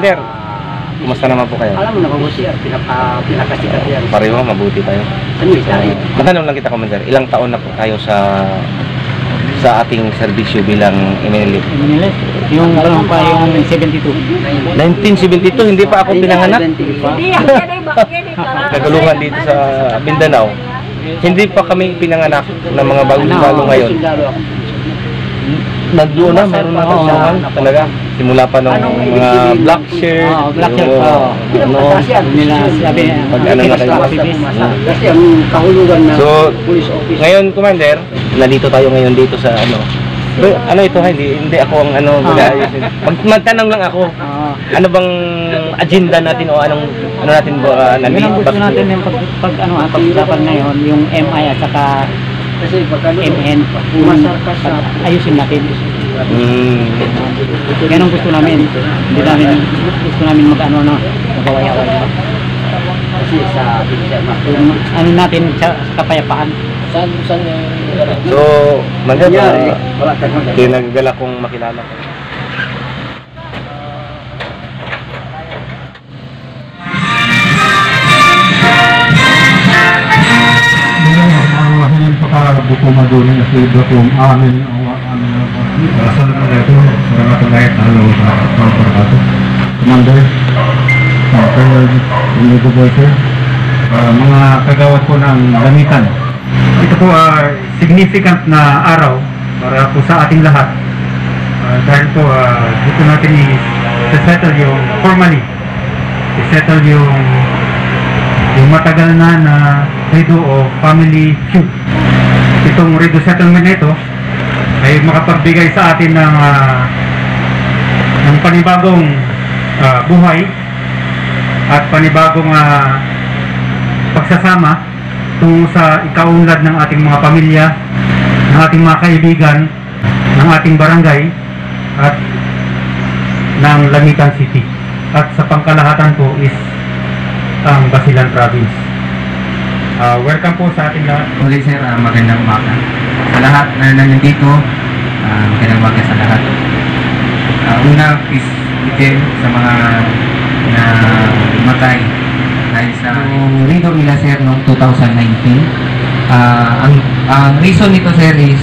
Commander, kumusta naman po kayo? Alam mo, nakabuti yan. Pinakasikat yan. Pareho, mabuti tayo. Matanong lang kita, Commander, ilang taon na po tayo sa ating serbisyo bilang MNLF? Yung ano pa, yung 72. 1972, hindi pa ako pinanganak. Kagulungan dito sa Mindanao. Hindi pa kami pinanganak ng mga bagong-bago ngayon. Nagdoon na, mayroon na kasyahan talaga. Simula pa nung mga black shirt. Black shirt pa. Nila sabi, pag-ano na kayo. Kasi ang kahulugan na police office. Ngayon, Commander, nandito tayo ngayon dito sa ano. Ano ito ha? Hindi ako ang ano. Magtanong lang ako. Ano bang agenda natin o ano natin ba nandito? Gusto natin yung pag-usapan ngayon, yung MI at saka MN, ayusin natin. Ganun gusto namin. Hindi namin gusto namin mag-ano na magawaya-waya. Kasi sa ano natin sa kapayapaan. So, maganda. Tinagala kong makilala ko. Buku madunin na sila kung amin rasa naman ito para matagayat halo sa pagkakato Commander mga kagawad po ng lamitan. Ito po significant na araw para po sa ating lahat dahil po dito natin i-settle yung formally i-settle yung matagal na redo o family feud. Itong redo settlement na ito ay makapagbigay sa atin ng panibagong buhay at panibagong pagsasama tungo sa ikaunlad ng ating mga pamilya, ng ating mga kaibigan, ng ating barangay at ng Lamitan City. At sa pangkalahatan po is ang Basilan Province. Welcome po sa ating lahat. Muli sir, magandang umaga. Sa lahat na nandito, magandang umaga sa lahat. Una, peace again sa mga namatay dahil sa reader nila sir noong 2019. Ang reason nito sir is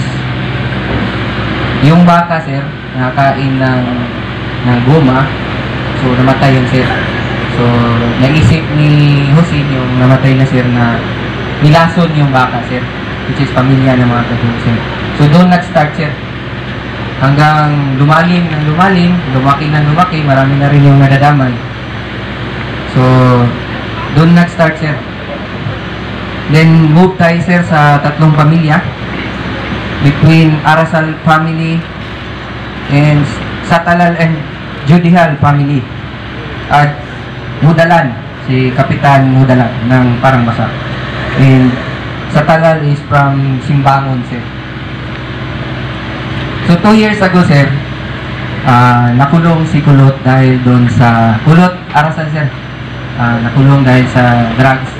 yung baka sir, nakakain ng goma, so namatay yun sir. So, naisip ni Jose yung namatay na sir na nilason yung baka sir, which is pamilya ng mga katulong sir. So, doon nag-start sir. Hanggang lumalim ng lumalim, lumaki ng lumaki, marami na rin yung nadadamay. So, doon nag-start sir. Then, move tayo sir sa tatlong pamilya between Arasal family and Satalal and Judihal family. At Mudalan, si Kapitan Mudalan ng Parangbasa. And Satalal is from Simbangon, sir. So 2 years ago, sir, nakulong si Kulot dahil doon sa Kulot, Arasal, sir. Nakulong dahil sa drugs.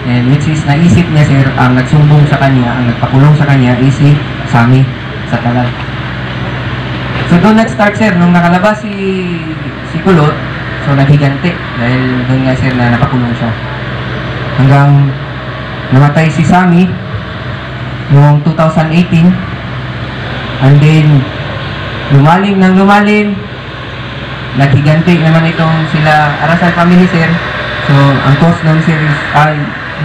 And which is naisip niya, sir, ang nagsumbong sa kanya, ang nagpakulong sa kanya is si Sami Satalal. So doon nag-start, sir, nung nakalabas si Kulot, so naghiganti dahil doon nga sir na napakulong siya. Hanggang namatay si Sami noong 2018. And then lumalim ng lumalim, naghiganti naman itong sila Arasal family sir. So ang cause ng sir is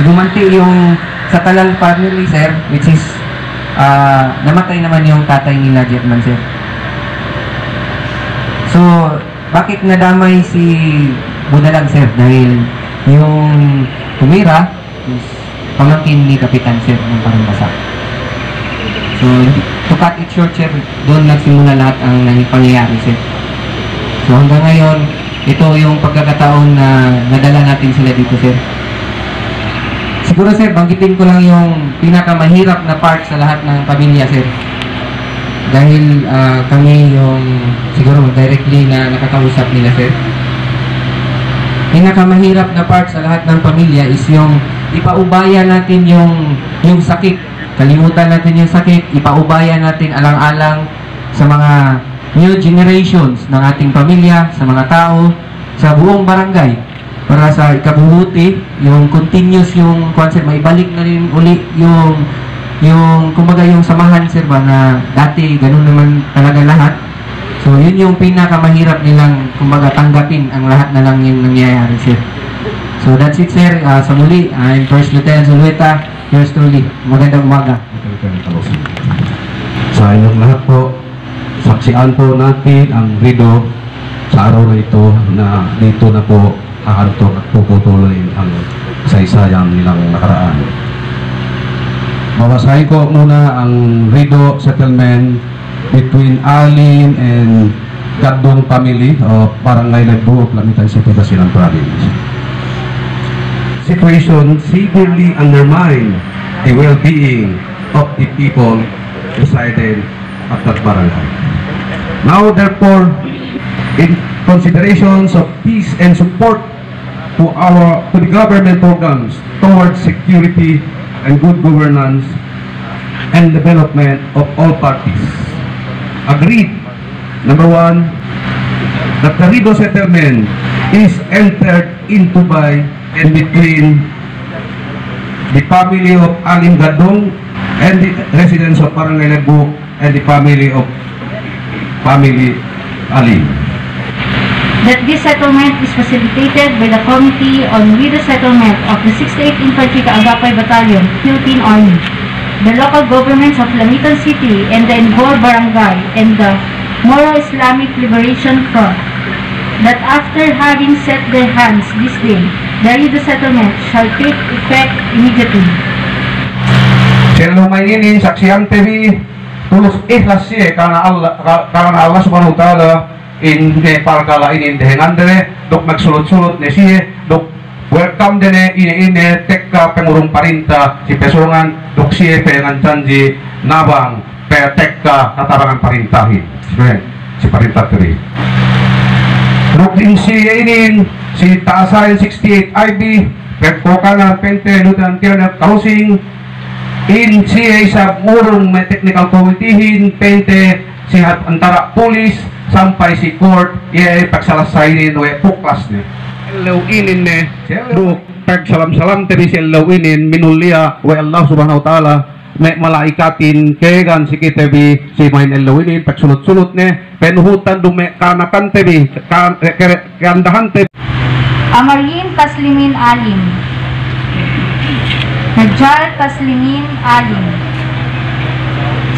gumanti yung Satalal family sir, which is namatay naman yung tatay nila Jetman sir. So bakit nadamay si Budalag sir? Dahil yung tumira is pamangkin ni Kapitan sir ng Parangbasa. So to cut it short sir, doon nagsimula lahat ang pangyayari sir. So hanggang ngayon, ito yung pagkakataon na nadala natin sila dito sir. Siguro sir, banggitin ko lang yung pinakamahirap na part sa lahat ng pamilya sir. Dahil kami yung siguro directly na nakakausap nila sir. Pinakamahirap na part sa lahat ng pamilya is yung ipaubaya natin yung sakit. Kalimutan natin yung sakit, ipaubaya natin alang-alang sa mga new generations ng ating pamilya, sa mga tao sa buong barangay para sa ikabubuti, yung continuous yung concept, maibalik na rin uli yung kumbaga yung samahan sir ba na dati ganun naman talaga lahat. So yun yung pinakamahirap nilang kumbaga tanggapin ang lahat na lang yung nangyayari sir. So that's it sir. Sa muli, I'm First Lieutenant Zulueta, yours truly. Magandang umaga. Sa inyong lahat po, saksihan po natin ang Rido sa araw na ito na dito na po hahantok at puputuloy ang saysayang nilang nakaraan. Babasahin ko muna ang Rido settlement between Alin and Gadong family of Barangay Legbo, Lamitan City, Basilan Province. Situation severely undermined the well-being of the people residing at that barangay. Now, therefore, in considerations of peace and support to the government programs towards security and good governance and development of all parties, agreed, number one, that the Rido settlement is entered into by and between the family of Alim Gadong and the residents of Barangay Legbo and the family of Alim. That this settlement is facilitated by the Committee on Rido Settlement of the 68th Infantry Kaagapay Battalion, Philippine Army, the local governments of Lamitan City and the involved barangay, and the Moro Islamic Liberation Front, that after having set their hands this day, the Rido settlement shall take effect immediately. Selo mainin saksihan TV tulus ikhlas siya karena Allah subhanahu wa ta'ala in parkala ini dengan dene dok magsulut-sulut ni siya dok welcome dene ini tekka pengurung parinta si pesungan dok siya pengan janji nabang tekka tatarangan parintahin si parinta teri dok din siya ini si Taasayan 68 IB Pagkokanan Pente Lutan Tianak Housing in siya sa murong may technical committeehin Pente sihat antara polis sampai si court iya pagsalasaynin o puklas niya lawinin ne duk pagsalam-salam tadi siya lawinin minulia wa Allah subhanahu wa ta'ala may malaikatin kegan si kitabi si main lawinin pagsulot-sulot ne penuhutan dume kanakan tabi kandahan tabi Amarin Taslimin Alim, Najal Taslimin Alim,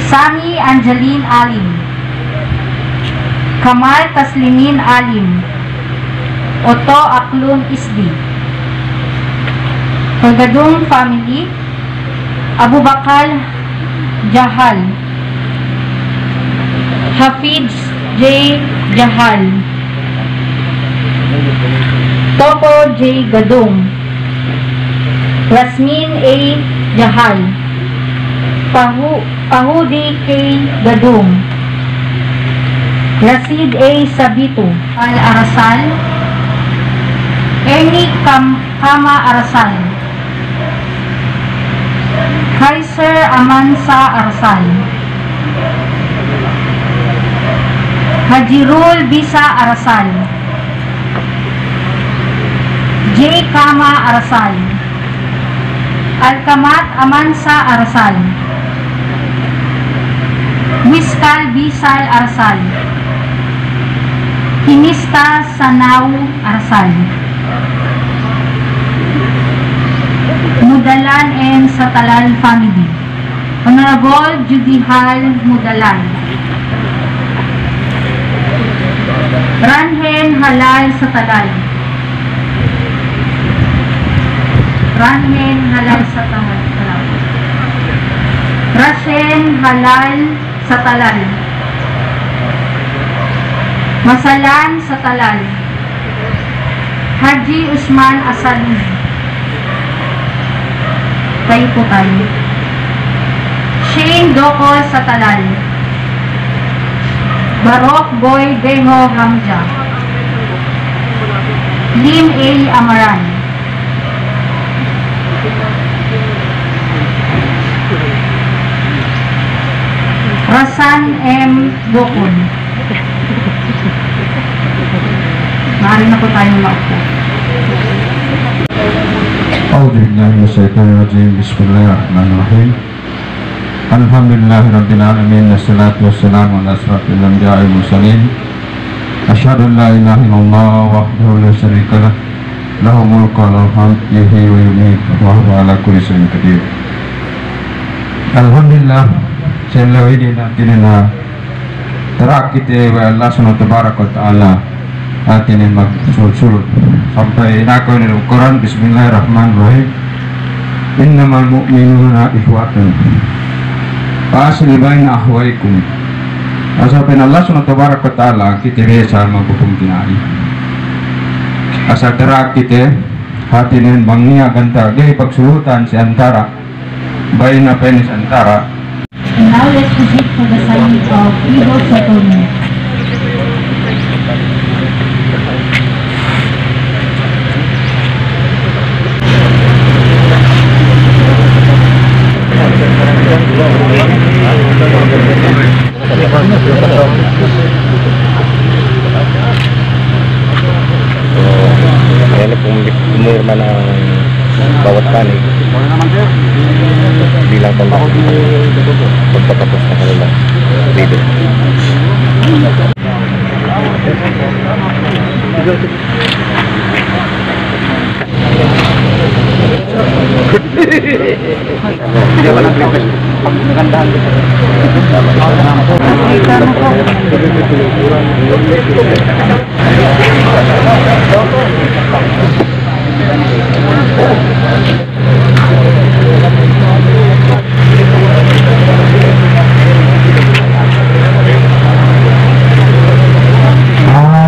Sami Angeline Alim, Kamal Taslimin Alim, Otto Aklun Isdi, Gadong family, Abu Bakal Jahal, Hafiz J. Jahal, Topo J. Gadong, Rasmin A. Jahal, Pahudi K. Gadong, Rasid A. Sabito, Al-Arasal, Ernie Kama Arasal, Kaiser Amansa Arasal, Hajirul Bisa Arasal, J. Kama Arasal, Alkamat Amansa Arasal, Wiskal Bisal Arasal, Hinista Sanaw Arasal, Mudalan and Satalal family, Honorable Judihal Mudalan, Ranhen Halal Satalal, Ranhen Halal Satalal, Rashen Halal Satalal, Masalan Satalal, Haji Usman Asali, tayo po tayo, Shane Dokol Satalal, Barok Boy Deho Hamja, Lim A. Amaran, Rasan M. Dokon, Maaari na po tayong maupo. Bismillahirrahmanirrahim. Alhamdulillahirrabbilalamin. Wassalatu wassalamu ala asrafil anbiya'i wal mursalin. Asyhadu an la ilaha illallah wahdahu la syarika lah. Lahul mulku wa lahul hamd, yuhyi wa yumiitu wa huwa ala kulli syai'in qadir. Alhamdulillah, selalu ini natinina terakit wa Allah subhanahu wa ta'ala atinin magsul-sul sampai nako ni Al-Quran. Bismillahirrahmanirrahim. Innamal mu'minuna ikhwatun fa'aslihu baina akhwaykum. Asapin Allah subhanahu wa ta'ala kita biasa maghukum kinai. Asa terakit hatinin bangnia ganta gay pagsulutan si antara baina penis antara. And now let's proceed for the signing of legal settlement. Ayan na pong pumirma ng bawat panig bilang tanda pagtatapos na kanila video.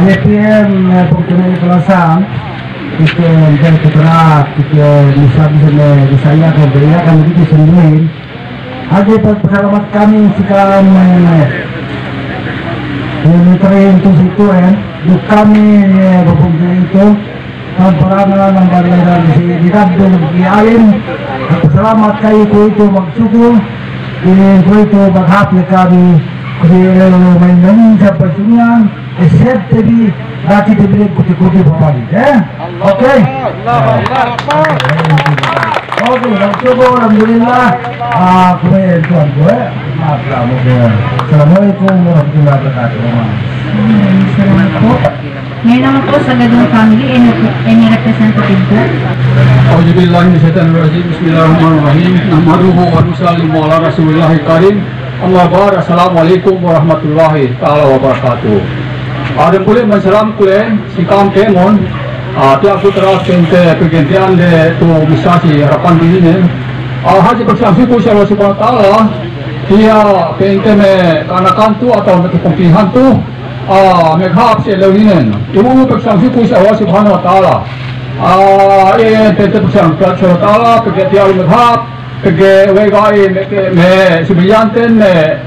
NPM pagtunay kelasan itu dan kita bisa saya kan begitu sendiri. Ada pesawat kami sekarang yang itu situ kami berfungsi itu perangan yang berada di Kabul di Alim. Selamat kayu itu maksudku ini itu berhati kami kalau main sampai sunyan set tadi nanti diberi kuti-kuti bapali oke oke langsung alhamdulillah kemudian tuan gue maaf kamu assalamualaikum warahmatullahi wabarakatuh. Salamat po. Ngayon naman po sa Gadong Family, any representative po? Auzubillahi minasyaitonirrajim. Bismillahirrahmanirrahim. Nahmaduhu wa nusallimu ala Rasulillahil karim. Amma ba'd. Assalamualaikum warahmatullahi taala wabarakatuh. Ada pula mensalam pula si Kam Kemon tiap putra kente pergantian de tu misasi harapan diri ni haji bersaksi ku Allah Subhanahu wa taala dia kente me kanakan tu atau me kepemilihan tu meghap se lewinen ibu bersaksi ku Allah Subhanahu wa taala kente bersaksi ku Allah taala pergantian meghap kege wegai me sibianten me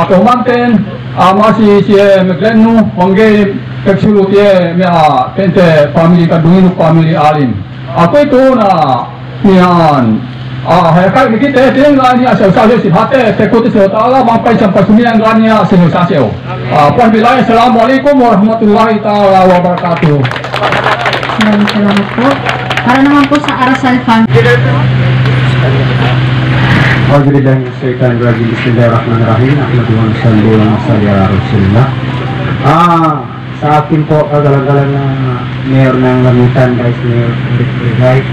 kehumanten masih si meglenu mangge kecil dia mea kente family kadungin family alim aku itu na nian hai kita tinggal ni asal sahaja si hati tekut seolah sampai sampai sembilan gani asal sahaja puan bilai. Assalamualaikum warahmatullahi taala wabarakatuh. Salamat po. Para naman po sa Arasal Family. Bismillahirrahmanirrahim. Sa akin po kagalang-galang na mayor ng Lamitan, guys, Mayor guys.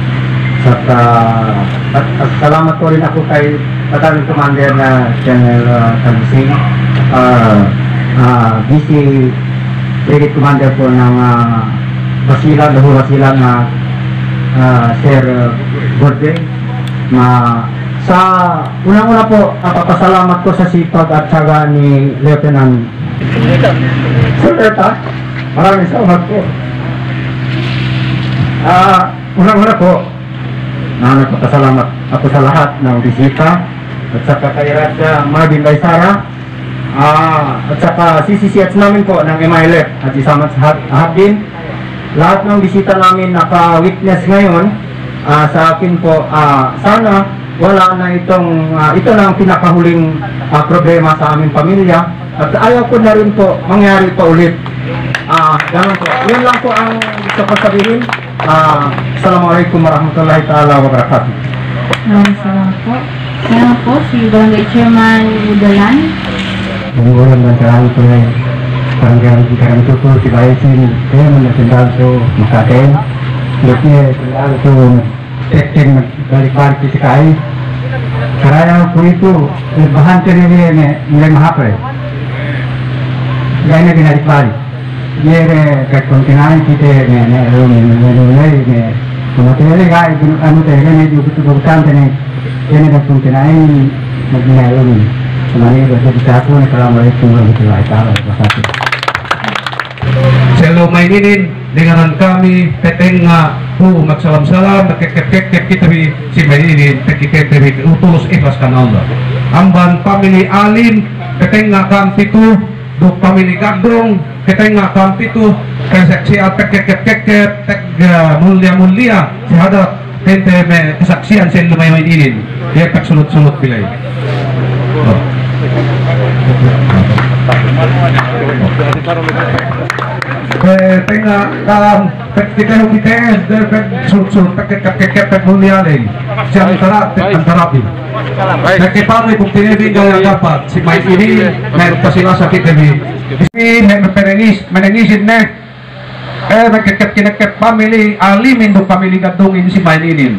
At salamat po rin ako kay Battalion Commander na General Tansing, Vice Brigade Commander po ng Basilan, Lahul Basilan na Sir Gordon. Sa unang-una po, papasalamat ko sa sipag at syaga ni Lieutenant Sir Erta. Maraming salamat po. Unang-una po, nagpapasalamat ako sa lahat ng bisita at saka kay Radya Marvin Baysara at saka CCCH namin po ng MILF at isama sa Habin. Lahat ng bisita namin naka-witness ngayon. Sa akin po, sana wala na ito na ang pinakahuling problema sa aming pamilya at ayaw ko na rin po mangyari pa ulit. Ganun po. Yun lang po ang gusto ko sabihin. Assalamualaikum warahmatullahi ta'ala wabarakatuh. Maraming salamat po. Kaya po, si Barangay Chairman Udalan. Mengulang dan selalu tunai Barangay Jikaran Tutu si Baisin saya menasindal tu makaten lebihnya selalu tu tekin balik-balik di sekai karena aku itu bahan cerita ni mulai mahapre gaya ni balik-balik dia kat kontinai kita ni mulai ni kemudian gaya anu teh ni juga bukan ni ini kat kontinai mulai ni Assalamualaikum warahmatullahi wabarakatuh. Selalu mainin dengan kami peteng pu magsalam-salam nakikip-kip kita si mainin nakikip utulos ikhlaskan Allah. Amban family alim peteng kang pitu do family gandong peteng kang pitu kesaksi atek-kip tek mulia-mulia syahadat tente kesaksian sen lumay mainin dia tak sulut-sulut pilih. Tengah dalam ketika kita sul pakai mulia lagi jam antara pi. Nakipanoy kung tinibig ang dapat si Mike ini meron pa sila sa kita ni. Isi menenisin na kinakit family alimin do family gadungin si Mike ini.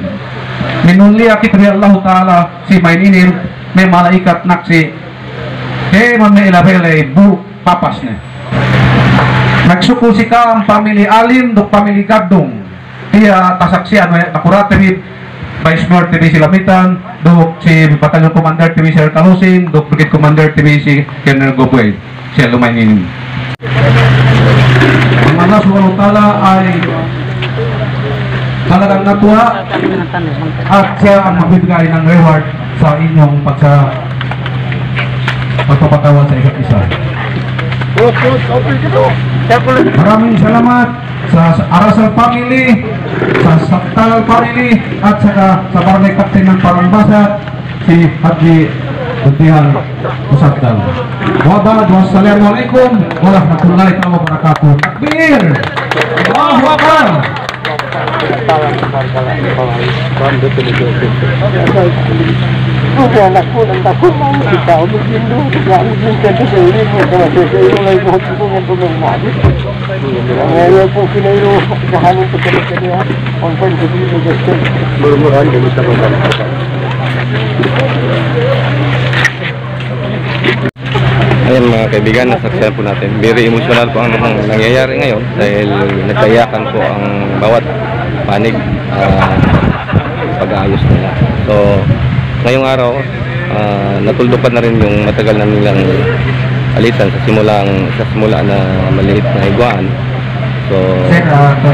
Minulia kita Allah Taala si Mike ini may malaikat naksi man may ilabelay bu papas na. Nagsuko si ka ang family alim do family gadong. Dia kasaksian akurat TV Vice Mayor TV si Lamitan do si Batalyon Commander TV si Ercalusin do Brigade Commander TV si Colonel Goboy si Lumaynin. Ang Allah subhanahu wa ta'ala ay talagang natuwa at siya ang magbibigay ng reward sa inyong pagpapatawa sa isa't isa. Maraming salamat sa Arasal family, sa Saktal family, at saka sa Barangay Captain ng Parambasa, si Haji Utihan Usakdal. Wabad, wassalamualaikum warahmatullahi wabarakatuh. Takbir! Allahu Akbar! Udah anak pun entah pun mau kita untuk Hindu tidak mungkin sendiri kalau saya mulai berhubungan dengan mati. Saya pun kena itu jangan untuk kerja online jadi juga murmuran jadi sama. Ayan mga kaibigan, nasaksihan po natin. Very emotional po ang nangyayari ngayon dahil nagkayakan po ang bawat panig pag-aayos nila. So, ngayong araw, natuldukan na rin yung matagal na nilang alitan sa simula na maliit na higuan. So,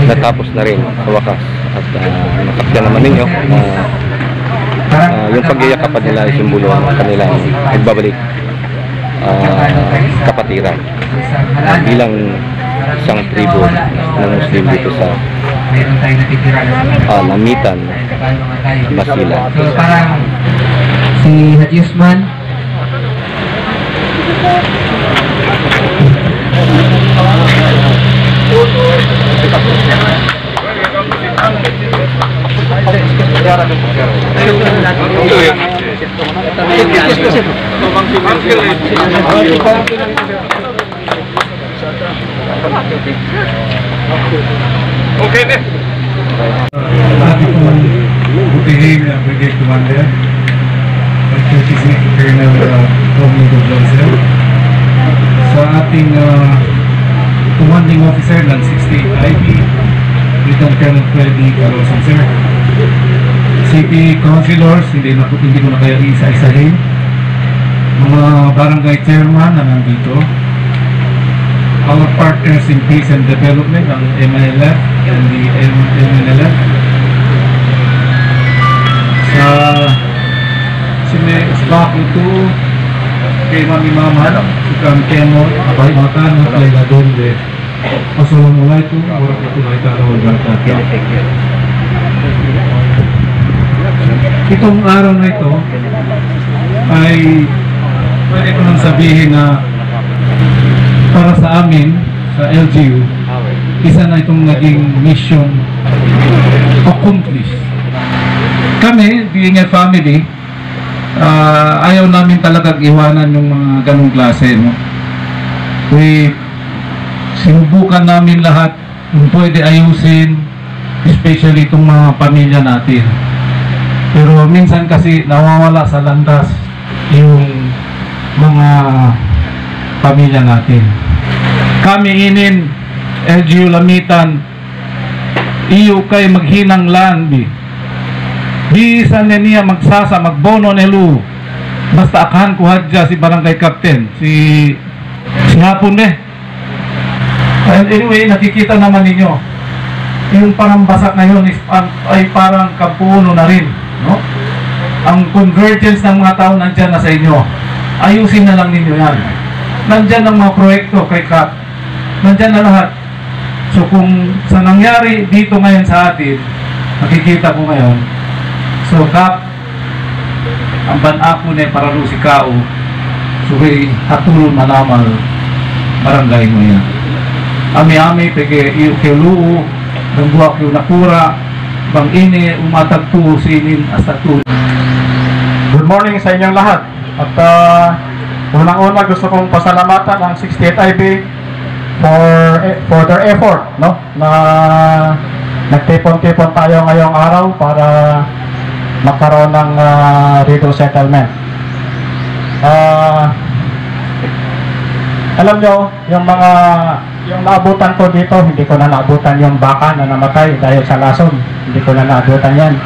natapos na rin sa wakas. At nasaksihan naman ninyo yung pagyayakapan nila ay simbolo ng kanilang nagbabalik kapatiran bilang isang tribo ng Muslim dito sa Lamitan, Basilan. So parang si Haji Usman Okay deh. Ating pong butihing Brigade Commander, si Colonel Romeo Doblancer, sa ating commanding officer ng 68 IB, Lieutenant Colonel Freddy Carlson, sir. CP Councilors, hindi ko na kaya isa-isahin. Mga barangay chairman na nandito, our partners in peace and development, ang MNLF and the MNLF, sa Sbak itu kay Mami Mama, ikan Kemo, abay makan, abay gadon, assalamualaikum warahmatullahi wabarakatuh. Itong araw na ito ay pwede ko nang sabihin na para sa amin sa LGU, isa na itong naging mission accomplished. Kami, being a family, ayaw namin talagang iwanan yung mga ganong klase, no? Sinubukan namin lahat kung pwede ayusin, especially itong mga pamilya natin. Pero minsan kasi nawawala sa landas yung mga pamilya natin. Kami inin, LGU Lamitan, iyo kay maghinang land, bisan niya magsasa, magbono nelu, basta akahan ko hadya si barangay captain, si hapon And anyway, nakikita naman ninyo, yung parang basak na yun ay parang kapuno na rin, no? Ang convergence ng mga tao nandyan na sa inyo. Ayusin na lang ninyo yan. Nandyan ang mga proyekto kay Kap. Nandyan na lahat. So kung sa nangyari dito ngayon sa atin, nakikita ko ngayon, so Kap, ang banako na para si Kao, so kay hatulon manamal, barangay mo yan. Ami-ami, peke iyo kiluo, ng buwak yung nakura, bang ini, umatagto, sinin, hasta tuloy. Good morning sa inyong lahat. At unang-una gusto kong pasalamatan ang 68 IB for their effort, no? Na nagtipon-tipon tayo ngayong araw para magkaroon ng riddle settlement. Alam nyo, yung naabutan ko dito, hindi ko na naabutan yung baka na namatay dahil sa lason. Hindi ko na naabutan yan.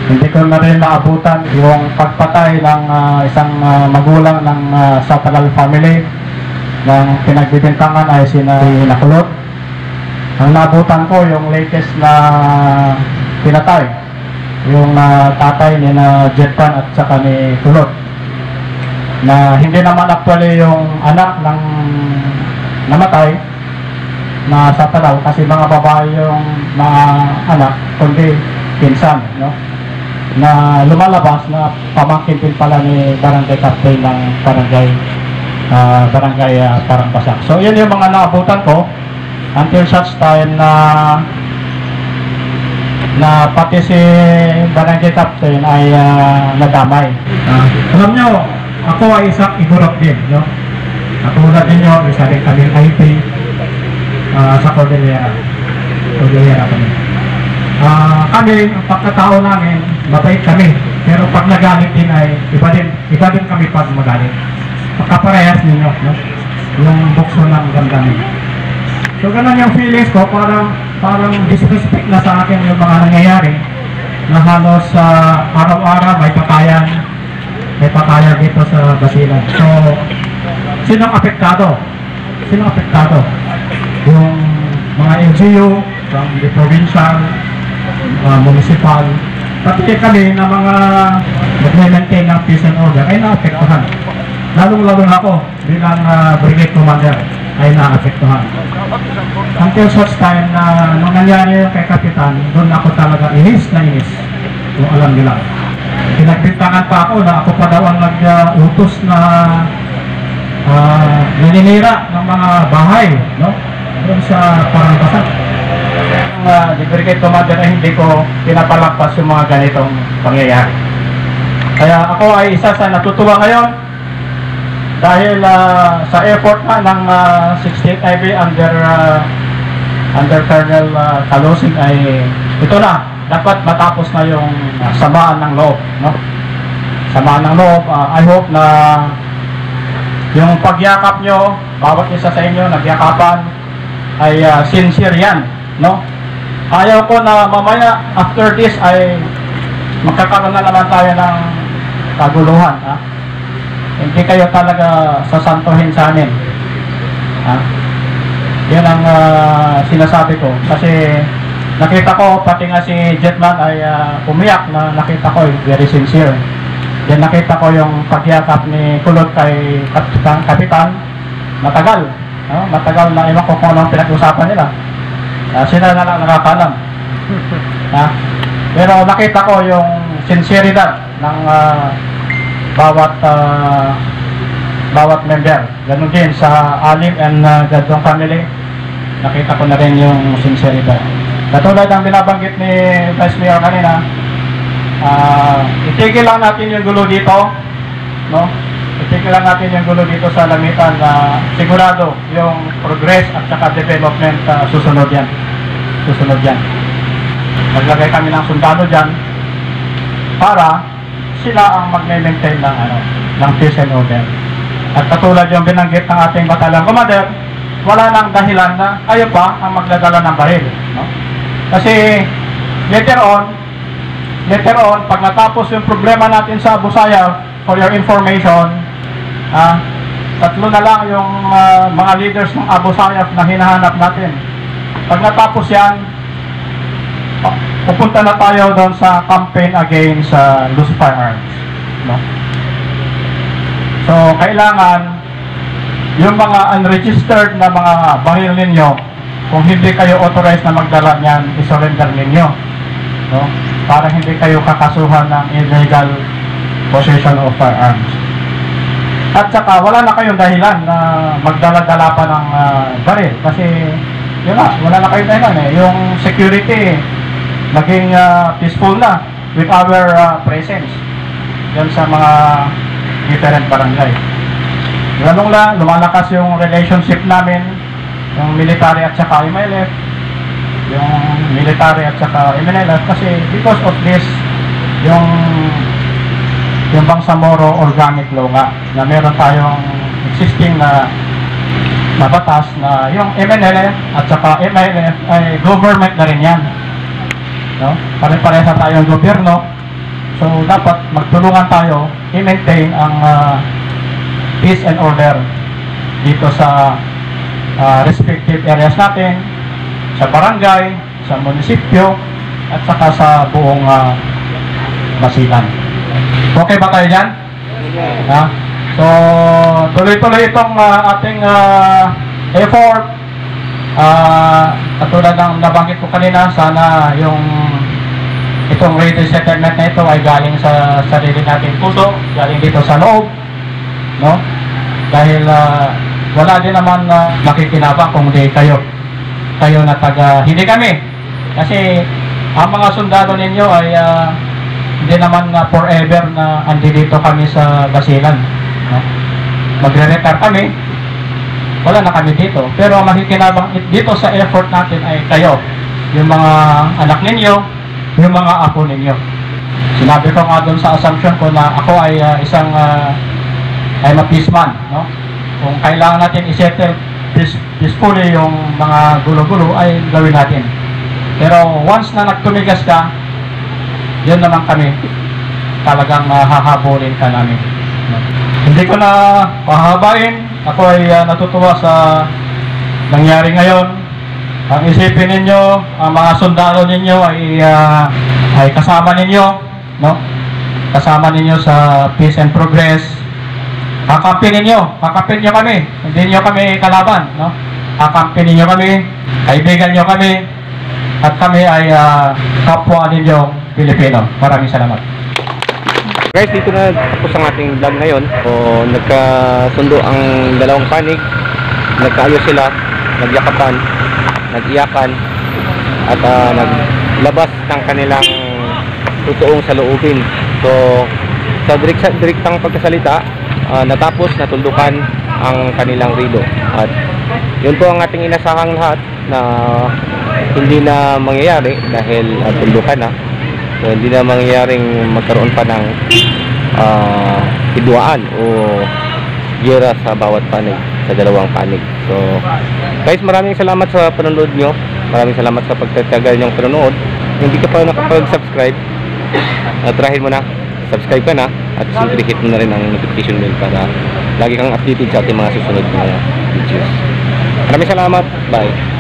Hindi ko na rin naabutan yung pagpatay ng isang magulang ng Satalal family ng pinagbibintangan ay sina Nakulot. Ang naabutan ko yung latest na pinatay, yung tatay ni na Jetpan at saka ni Kulot, na hindi naman actually yung anak ng namatay na Satalal kasi mga babae yung mga anak, kundi pinsan, no? Na lumalabas na pamangkin din pala ni barangay captain ng barangay Parangbasak. So yun yung mga naabutan ko until such time na pati si barangay captain ay nadamay. Alam nyo, ako ay isang igorok din, no? Katulad ninyo, isa rin kami IP sa Cordillera kami. Kami, ang pagkatao namin, mabait kami. Pero pag nagalit din ay iba din kami pag magalit. Pagkaparehas ninyo, no? Yung bukso ng damdamin. So ganun yung feelings ko, parang disrespect na sa akin yung mga nangyayari na halos araw-araw may patayan dito sa Basilan. So, sinong apektado? Yung mga NGO, from the provincial, municipal, pati kami na mga nag-maintain ng peace and order ay naapektuhan. Lalong-lalo na ako bilang brigade commander ay naapektuhan. Until such time na nung nangyari yung kay Kapitan, doon ako talaga inis. Kung alam nila. Pinagbintangan pa ako na ako pa daw ang nag-utos na naninira ng mga bahay, no? Doon sa Parangbasak. Ang brigade commander ay hindi ko pinapalagpas yung mga ganitong pangyayari. Kaya ako ay isa sa natutuwa ngayon dahil sa effort ng 68 IB under Colonel Calosing ay ito na, dapat matapos na yung samaan ng loob, no? Samaan ng loob. I hope na yung pagyakap nyo, bawat isa sa inyo nagyakapan ay sincere yan, no? Ayaw ko na mamaya after this ay magkakaroon na naman tayo ng kaguluhan, ha? Hindi kayo talaga sasantuhin sa amin, ha? Yan ang sinasabi ko kasi nakita ko pati nga si Jetman ay umiyak na nakita ko very sincere. Then nakita ko yung pagyakap ni Kulot kay Kapitan matagal, no? Matagal na iwan ko kung anong pinag-usapan nila. Sila na lang nakakalam. Pero nakita ko yung sinceridad ng bawat member. Ganun din sa Alim and Gadong family. nakita ko na rin yung sinceridad. Katulad ng binabanggit ni Vice Mayor kanina, itigil lang natin yung gulo dito, no? Itigil lang natin yung gulo dito sa Lamitan na sigurado yung progress at saka development susunod yan. Susunod yan. Maglagay kami ng sundalo dyan para sila ang mag-maintain ng peace and order. At katulad yung binanggit ng ating Battalion Commander, wala nang dahilan na kayo pa ang magdadala ng baril, no? Kasi later on, pag natapos yung problema natin sa Abu Sayyaf, for your information, tatlo na lang yung mga leaders ng Abu Sayyaf na hinahanap natin. Pag natapos yan, pupunta na tayo doon sa campaign against loose firearms, no? So, kailangan yung mga unregistered na mga baril ninyo, kung hindi kayo authorized na magdala niyan, isurrender ninyo, no? Para hindi kayo kakasuhan ng illegal possession of firearms. At saka, wala na kayong dahilan na magdala-dala pa ng baril. Kasi, yun na, wala na kayong dahilan eh. Yung security, maging peaceful na with our presence yan sa mga different barangay. Ganun lang, lumalakas yung relationship namin, yung military at saka MLF, yung military at saka MNLF, kasi because of this, yung Bangsamoro Organic Law nga, na meron tayong existing na batas na yung MNLF at saka MILF ay government na rin yan, no? Pare-parehas tayong gobyerno, so dapat magtulungan tayo i-maintain ang peace and order dito sa respective areas natin, sa barangay, sa munisipyo, at saka sa buong Basilan. Okay ba tayo dyan? So, tuloy-tuloy itong ating effort. Katulad ng nabanggit ko kanina, sana itong resettlement na ito ay galing sa sarili natin puso, galing dito sa loob, no? Dahil wala din naman makikinabang kung di kayo na hindi kami. Kasi ang mga sundalo ninyo ay hindi naman forever na andi dito kami sa Basilan, no? Magre-retire kami, wala na kami dito. Pero makikinabang dito sa effort natin ay kayo, yung mga anak ninyo, yung mga apo ninyo. Sinabi ko nga doon sa assumption ko na ako ay isang I'm a peaceman, no? Kung kailangan natin i-settle peacefully yung mga gulo-gulo ay gawin natin. Pero once na nagtumigas ka, yun naman kami, talagang hahabulin ka namin, no? Hindi ko na pahabain. Ako ay natutuwa sa nangyari ngayon. Ang isipin ninyo, ang mga sundalo ninyo ay kasama ninyo, no? Kasama ninyo sa peace and progress. Kakampin nyo kami. Hindi nyo kami kalaban, no? Kakampin ninyo kami, kaibigan nyo kami, at kami ay kapwa ninyong Pilipino. Maraming salamat. Guys, dito na tapos ang ating vlog ngayon. So, nagkasundo ang dalawang panig, nagkaayos sila, nagyakapan, nag-iyakan, at naglabas ng kanilang totoong saloobin. So, sa direktang pagkasalita, natapos, natuldukan ang kanilang rido. At yun po ang ating inasahang lahat na hindi na mangyayari dahil tuldukan na. So, hindi na mangyayaring magkaroon pa ng hidwaan o gera sa bawat panig, sa dalawang panig. So, guys, maraming salamat sa panonood nyo. Maraming salamat sa pagtatagal nyong panonood. Kung hindi ka pa nakapag-subscribe, tirahin mo na, subscribe ka na, at siyempre hit mo na rin ang notification bell para lagi kang updated sa ating mga susunod na videos. Maraming salamat. Bye.